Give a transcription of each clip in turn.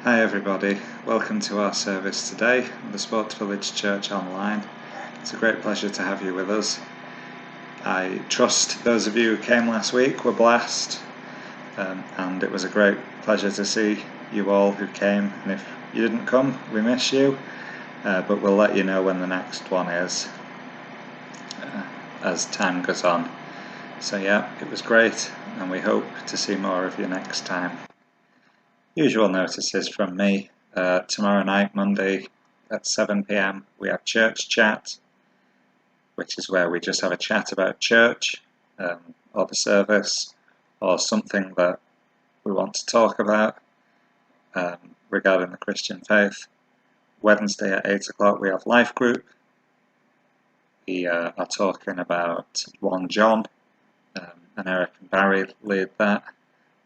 Hi everybody, welcome to our service today at the Sports Village Church Online. It's a great pleasure to have you with us. I trust those of you who came last week were blessed, and it was a great pleasure to see you all who came, and if you didn't come, we miss you, but we'll let you know when the next one is as time goes on. So yeah, it was great, and we hope to see more of you next time. Usual notices from me. Tomorrow night, Monday at 7 p.m, we have church chat, which is where we just have a chat about church, or the service, or something that we want to talk about regarding the Christian faith. Wednesday at 8 o'clock we have life group. We are talking about 1 John, and Eric and Barry lead that.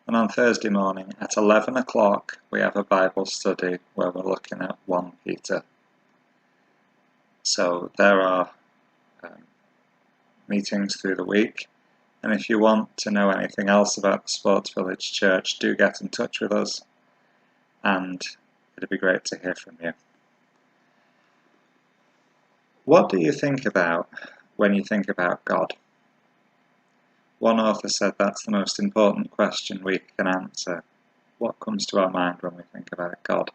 And on Thursday morning at 11 o'clock we have a Bible study where we're looking at 1 Peter. So there are meetings through the week, and if you want to know anything else about the Sports Village Church, do get in touch with us, and it'd be great to hear from you. What do you think about when you think about God? One author said that's the most important question we can answer. What comes to our mind when we think about God?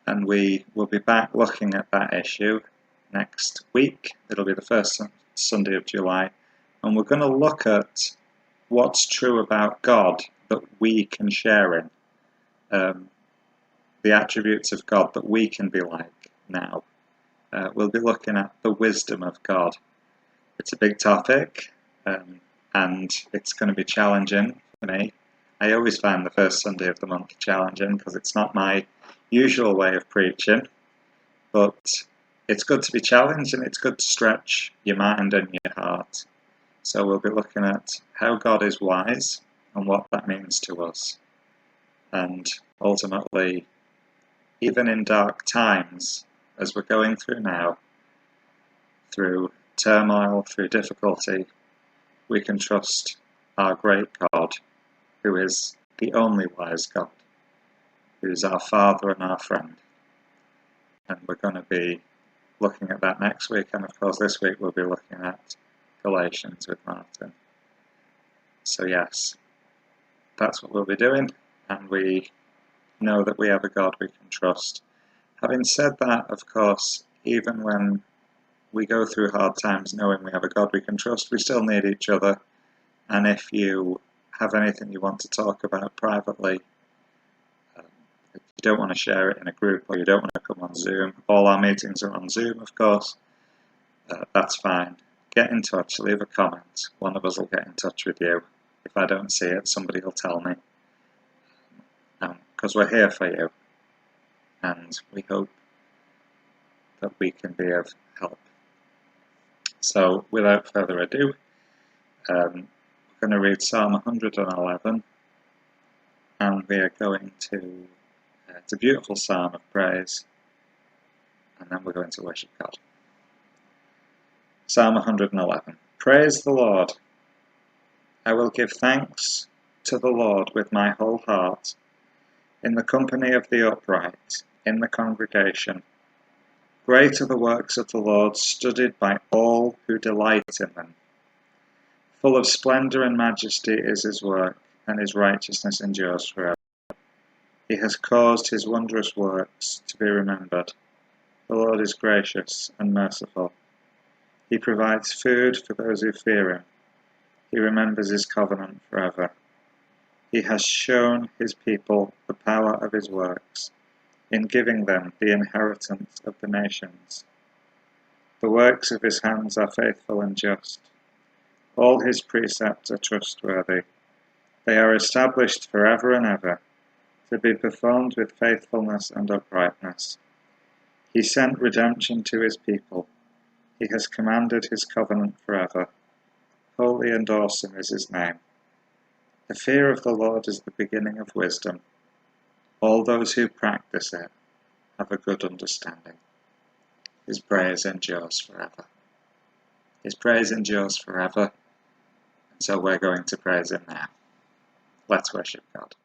And we will be back looking at that issue next week. It'll be the first Sunday of July, and we're going to look at what's true about God that we can share in, the attributes of God that we can be like now. We'll be looking at the wisdom of God. It's a big topic, and it's going to be challenging for me. I always find the first Sunday of the month challenging because it's not my usual way of preaching, but it's good to be challenged, and it's good to stretch your mind and your heart. So we'll be looking at how God is wise and what that means to us. And ultimately, even in dark times, as we're going through now, through turmoil, through difficulty, we can trust our great God, who is the only wise God, who is our Father and our friend. And we're going to be looking at that next week, and of course this week we'll be looking at Galatians with Martin. So yes, that's what we'll be doing, and we know that we have a God we can trust. Having said that, of course, even when we go through hard times knowing we have a God we can trust, we still need each other. And if you have anything you want to talk about privately, if you don't want to share it in a group, or you don't want to come on Zoom, all our meetings are on Zoom, of course, that's fine. Get in touch, leave a comment. One of us will get in touch with you. If I don't see it, somebody will tell me. Because we're here for you, and we hope that we can be of help. So without further ado, we're going to read Psalm 111, and we are going to, it's a beautiful psalm of praise, and then we're going to worship God. Psalm 111. Praise the Lord. I will give thanks to the Lord with my whole heart, in the company of the upright, in the congregation. Great are the works of the Lord, studied by all who delight in them. Full of splendour and majesty is his work, and his righteousness endures forever. He has caused his wondrous works to be remembered. The Lord is gracious and merciful. He provides food for those who fear him. He remembers his covenant forever. He has shown his people the power of his works, in giving them the inheritance of the nations. The works of his hands are faithful and just. All his precepts are trustworthy. They are established forever and ever, to be performed with faithfulness and uprightness. He sent redemption to his people. He has commanded his covenant forever. Holy and awesome is his name. The fear of the Lord is the beginning of wisdom. All those who practice it have a good understanding. His praise endures forever. His praise endures forever, and so we're going to praise him now. Let's worship God.